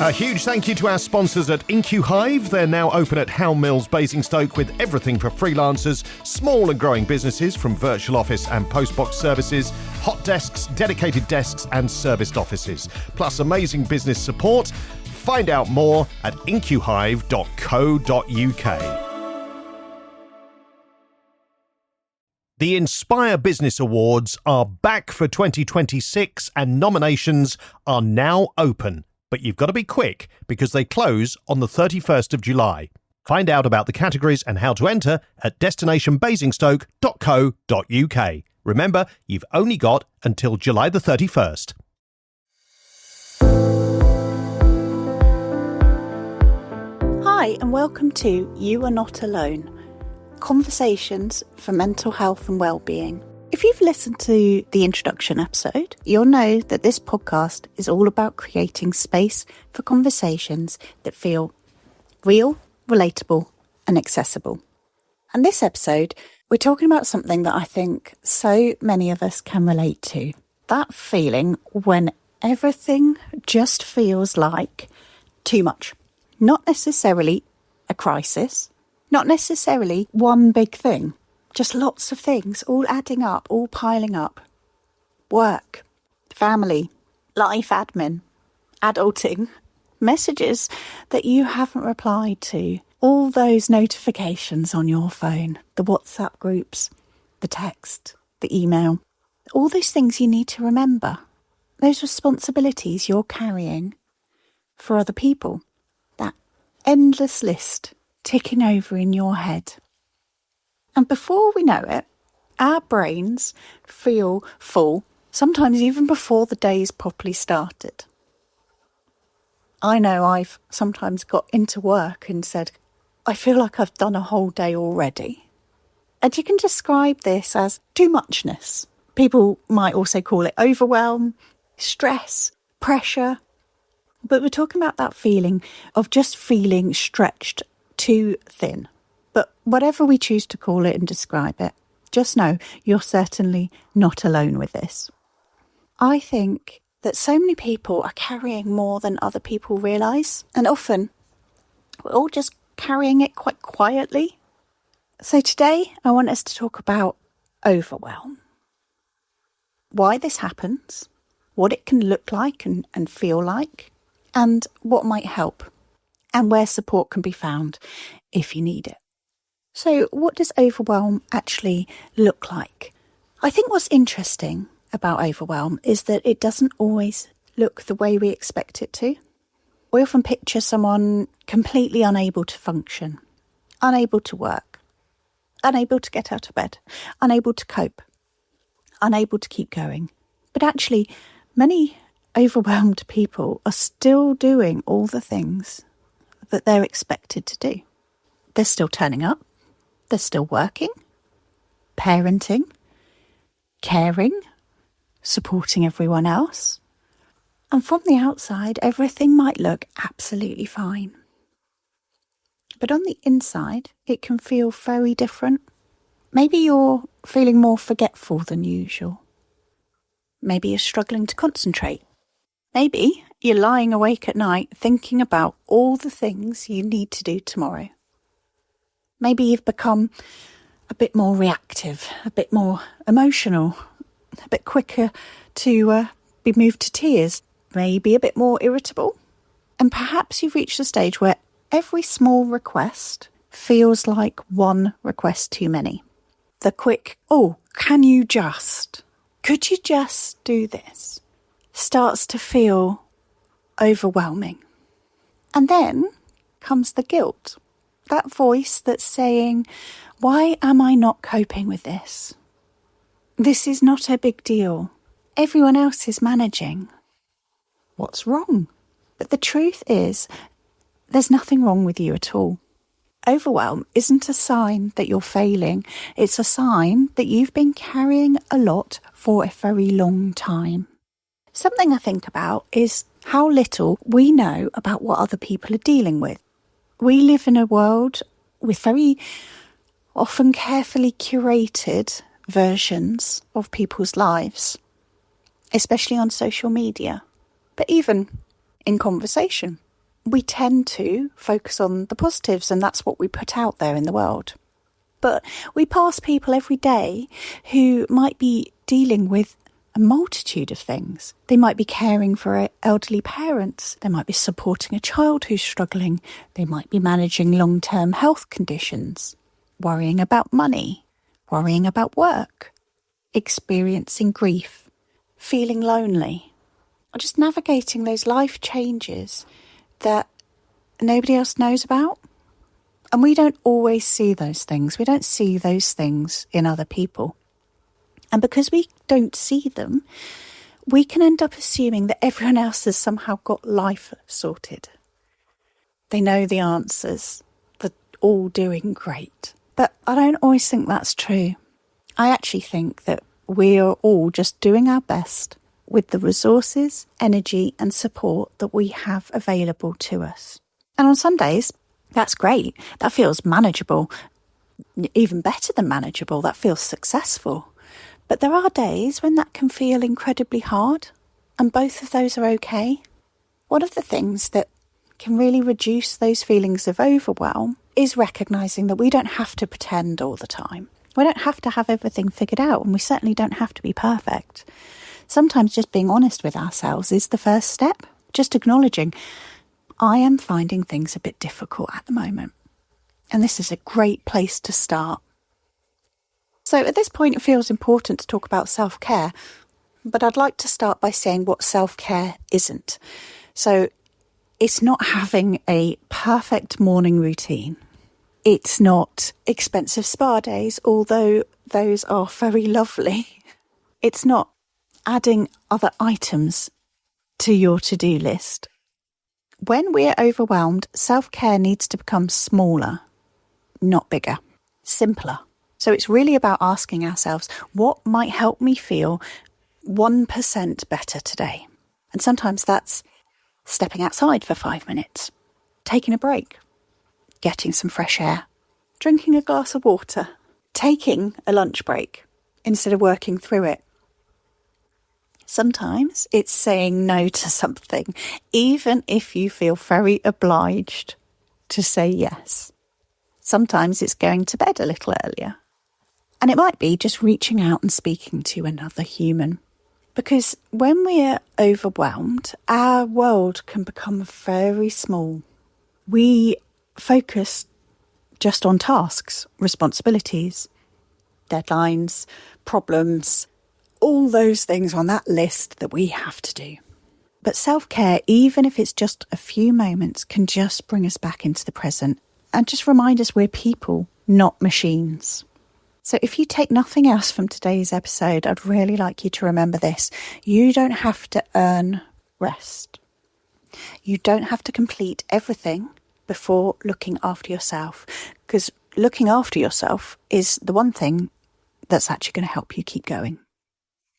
A huge thank you to our sponsors at InQ Hive. They're now open at Howe Mills, Basingstoke, with everything for freelancers, small and growing businesses, from virtual office and postbox services, hot desks, dedicated desks and serviced offices, plus amazing business support. Find out more at inqhive.co.uk. The Inspire Business Awards are back for 2026 and nominations are now open. But you've got to be quick because they close on the 31st of July. Find out about the categories and how to enter at destinationbasingstoke.co.uk. Remember, you've only got until July the 31st. Hi and welcome to You Are Not Alone, conversations for mental health and well-being. If you've listened to the introduction episode, you'll know that this podcast is all about creating space for conversations that feel real, relatable, and accessible. And this episode, we're talking about something that I think so many of us can relate to. That feeling when everything just feels like too much. Not necessarily a crisis, not necessarily one big thing. Just lots of things, all adding up, all piling up. Work, family, life admin, adulting, messages that you haven't replied to, all those notifications on your phone, the WhatsApp groups, the text, the email, all those things you need to remember, those responsibilities you're carrying for other people, that endless list ticking over in your head. And before we know it, our brains feel full, sometimes even before the day's properly started. I know I've sometimes got into work and said, I feel like I've done a whole day already. And you can describe this as too-muchness. People might also call it overwhelm, stress, pressure. But we're talking about that feeling of just feeling stretched too thin. But whatever we choose to call it and describe it, just know you're certainly not alone with this. I think that so many people are carrying more than other people realise, and often we're all just carrying it quite quietly. So today I want us to talk about overwhelm. Why this happens, what it can look like and feel like, and what might help, and where support can be found if you need it. So what does overwhelm actually look like? I think what's interesting about overwhelm is that it doesn't always look the way we expect it to. We often picture someone completely unable to function, unable to work, unable to get out of bed, unable to cope, unable to keep going. But actually, many overwhelmed people are still doing all the things that they're expected to do. They're still turning up. They're still working, parenting, caring, supporting everyone else. And from the outside, everything might look absolutely fine. But on the inside, it can feel very different. Maybe you're feeling more forgetful than usual. Maybe you're struggling to concentrate. Maybe you're lying awake at night thinking about all the things you need to do tomorrow. Maybe you've become a bit more reactive, a bit more emotional, a bit quicker to be moved to tears, maybe a bit more irritable. And perhaps you've reached a stage where every small request feels like one request too many. The quick, oh, can you just, could you just do this, starts to feel overwhelming. And then comes the guilt. That voice that's saying, why am I not coping with this? This is not a big deal. Everyone else is managing. What's wrong? But the truth is, there's nothing wrong with you at all. Overwhelm isn't a sign that you're failing. It's a sign that you've been carrying a lot for a very long time. Something I think about is how little we know about what other people are dealing with. We live in a world with very often carefully curated versions of people's lives, especially on social media, but even in conversation. we tend to focus on the positives, and that's what we put out there in the world. But we pass people every day who might be dealing with a multitude of things. They might be caring for elderly parents. They might be supporting a child who's struggling. They might be managing long-term health conditions, worrying about money, worrying about work, experiencing grief, feeling lonely, or just navigating those life changes that nobody else knows about. And we don't always see those things. We don't see those things in other people. And because we don't see them, we can end up assuming that everyone else has somehow got life sorted. They know the answers. They're all doing great. But I don't always think that's true. I actually think that we are all just doing our best with the resources, energy and support that we have available to us. And on some days, that's great. That feels manageable. Even better than manageable, that feels successful. But there are days when that can feel incredibly hard, and both of those are okay. One of the things that can really reduce those feelings of overwhelm is recognising that we don't have to pretend all the time. We don't have to have everything figured out, and we certainly don't have to be perfect. Sometimes just being honest with ourselves is the first step. Just acknowledging, I am finding things a bit difficult at the moment. And this is a great place to start. So at this point, it feels important to talk about self-care, but I'd like to start by saying what self-care isn't. So it's not having a perfect morning routine. It's not expensive spa days, although those are very lovely. It's not adding other items to your to-do list. When we're overwhelmed, self-care needs to become smaller, not bigger, simpler. So it's really about asking ourselves, what might help me feel 1% better today? And sometimes that's stepping outside for 5 minutes, taking a break, getting some fresh air, drinking a glass of water, taking a lunch break instead of working through it. Sometimes it's saying no to something, even if you feel very obliged to say yes. Sometimes it's going to bed a little earlier. And it might be just reaching out and speaking to another human. Because when we're overwhelmed, our world can become very small. We focus just on tasks, responsibilities, deadlines, problems, all those things on that list that we have to do. But self-care, even if it's just a few moments, can just bring us back into the present and just remind us we're people, not machines. So if you take nothing else from today's episode, I'd really like you to remember this. You don't have to earn rest. You don't have to complete everything before looking after yourself, because looking after yourself is the one thing that's actually going to help you keep going.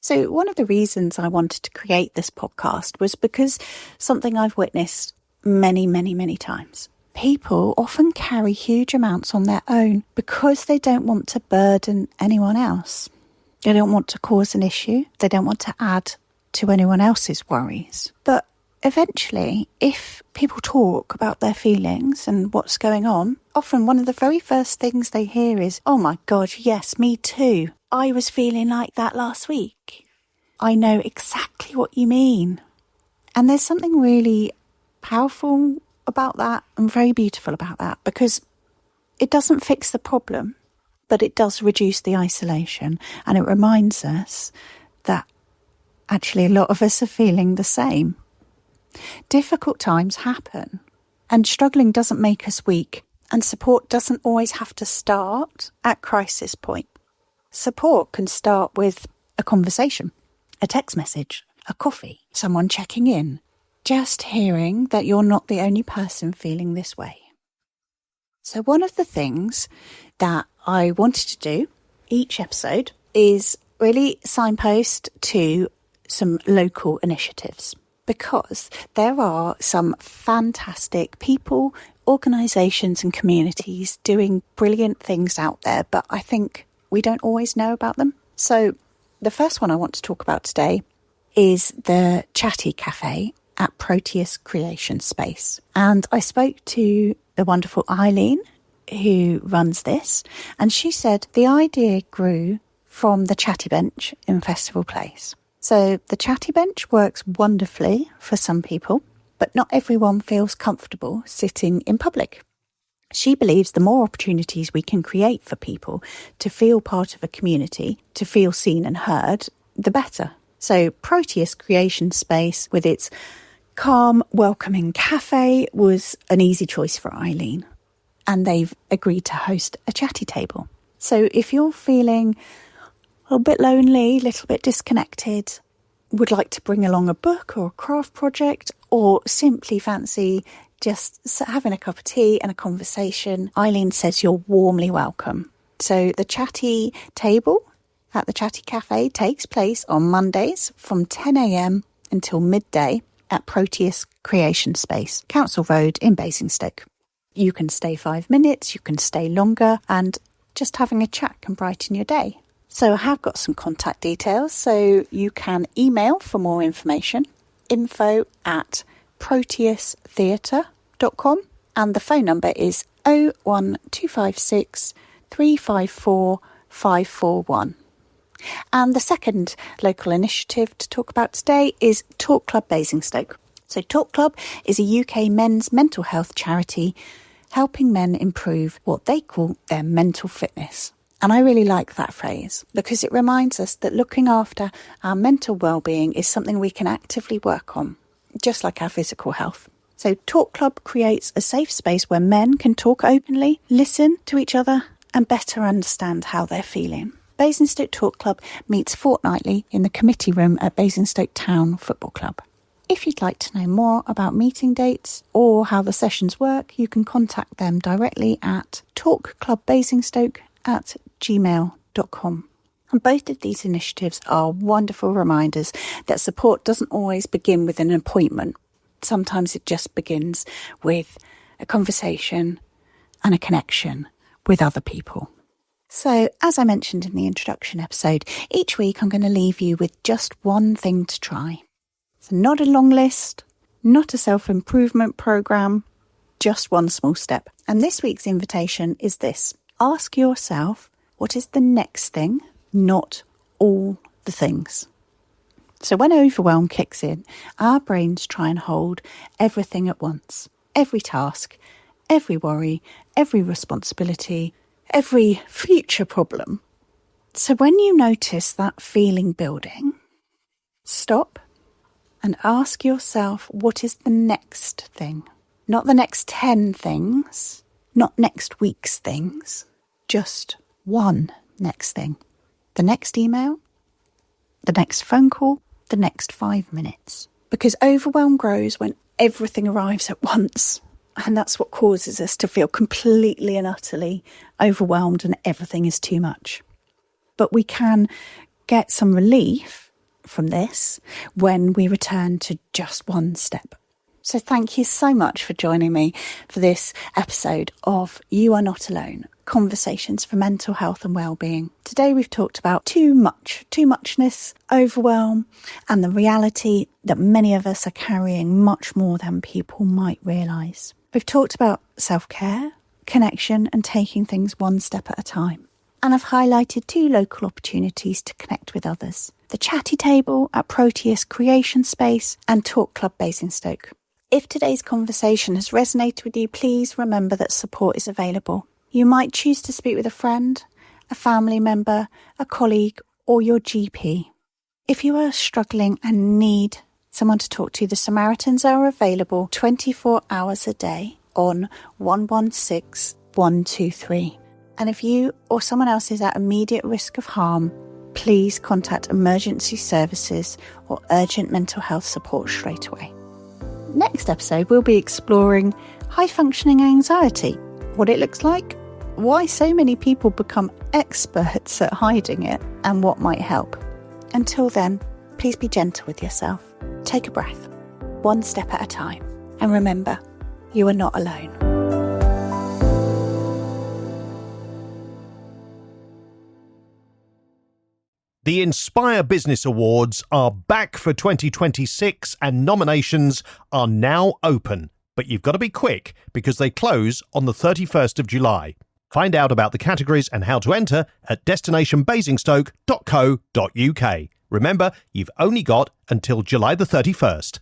So one of the reasons I wanted to create this podcast was because something I've witnessed many, many, many times. People often carry huge amounts on their own because they don't want to burden anyone else. They don't want to cause an issue. They don't want to add to anyone else's worries. But eventually, if people talk about their feelings and what's going on, often one of the very first things they hear is, "Oh my God, yes, me too. I was feeling like that last week. I know exactly what you mean." And there's something really powerful about that and very beautiful about that, because it doesn't fix the problem, but it does reduce the isolation. And it reminds us that actually a lot of us are feeling the same. Difficult times happen, and struggling doesn't make us weak, and support doesn't always have to start at crisis point. Support can start with a conversation, a text message, a coffee, someone checking in, just hearing that you're not the only person feeling this way. So one of the things that I wanted to do each episode is really signpost to some local initiatives, because there are some fantastic people, organisations and communities doing brilliant things out there, but I think we don't always know about them. So the first one I want to talk about today is the Chatty Cafe at Proteus Creation Space. And I spoke to the wonderful Eileen, who runs this, and she said the idea grew from the Chatty Bench in Festival Place. So the Chatty Bench works wonderfully for some people, but not everyone feels comfortable sitting in public. She believes the more opportunities we can create for people to feel part of a community, to feel seen and heard, the better. So Proteus Creation Space, with its calm, welcoming cafe, was an easy choice for Eileen. And they've agreed to host a chatty table. So if you're feeling a bit lonely, a little bit disconnected, would like to bring along a book or a craft project, or simply fancy just having a cup of tea and a conversation, Eileen says you're warmly welcome. So the chatty table at the Chatty Cafe takes place on Mondays from 10 a.m. until midday at Proteus Creation Space, Council Road in Basingstoke. You can stay 5 minutes, you can stay longer, and just having a chat can brighten your day. So I have got some contact details, so you can email for more information, info@proteustheatre.com, and the phone number is 01256 354 541. And the second local initiative to talk about today is Talk Club Basingstoke. So Talk Club is a UK men's mental health charity helping men improve what they call their mental fitness. And I really like that phrase because it reminds us that looking after our mental well-being is something we can actively work on, just like our physical health. So Talk Club creates a safe space where men can talk openly, listen to each other, and better understand how they're feeling. Basingstoke Talk Club meets fortnightly in the committee room at Basingstoke Town Football Club. If you'd like to know more about meeting dates or how the sessions work, you can contact them directly at talkclubbasingstoke@gmail.com. And both of these initiatives are wonderful reminders that support doesn't always begin with an appointment. Sometimes it just begins with a conversation and a connection with other people. So, as I mentioned in the introduction episode, each week I'm going to leave you with just one thing to try. So not a long list, not a self-improvement program, just one small step. And this week's invitation is this. Ask yourself, what is the next thing, not all the things? So when overwhelm kicks in, our brains try and hold everything at once. Every task, every worry, every responsibility, every future problem. So when you notice that feeling building, stop and ask yourself, what is the next thing? Not the next 10 things, not next week's things, just one next thing. The next email, the next phone call, the next 5 minutes. Because overwhelm grows when everything arrives at once. And that's what causes us to feel completely and utterly overwhelmed and everything is too much. But we can get some relief from this when we return to just one step. So thank you so much for joining me for this episode of You Are Not Alone, Conversations for Mental Health and Wellbeing. Today we've talked about too-muchness, overwhelm, and the reality that many of us are carrying much more than people might realise. We've talked about self-care, connection, and taking things one step at a time. And I've highlighted 2 local opportunities to connect with others. The Chatty Table at Proteus Creation Space and Talk Club Basingstoke. If today's conversation has resonated with you, please remember that support is available. You might choose to speak with a friend, a family member, a colleague, or your GP. If you are struggling and need someone to talk to, the Samaritans are available 24 hours a day on 116 123. And if you or someone else is at immediate risk of harm, please contact emergency services or urgent mental health support straight away. Next episode, we'll be exploring high-functioning anxiety, what it looks like, why so many people become experts at hiding it, and what might help. Until then, please be gentle with yourself. Take a breath, one step at a time, and remember, you are not alone. The Inspire Business Awards are back for 2026 and nominations are now open. But you've got to be quick because they close on the 31st of July. Find out about the categories and how to enter at destinationbasingstoke.co.uk. Remember, you've only got until July the 31st.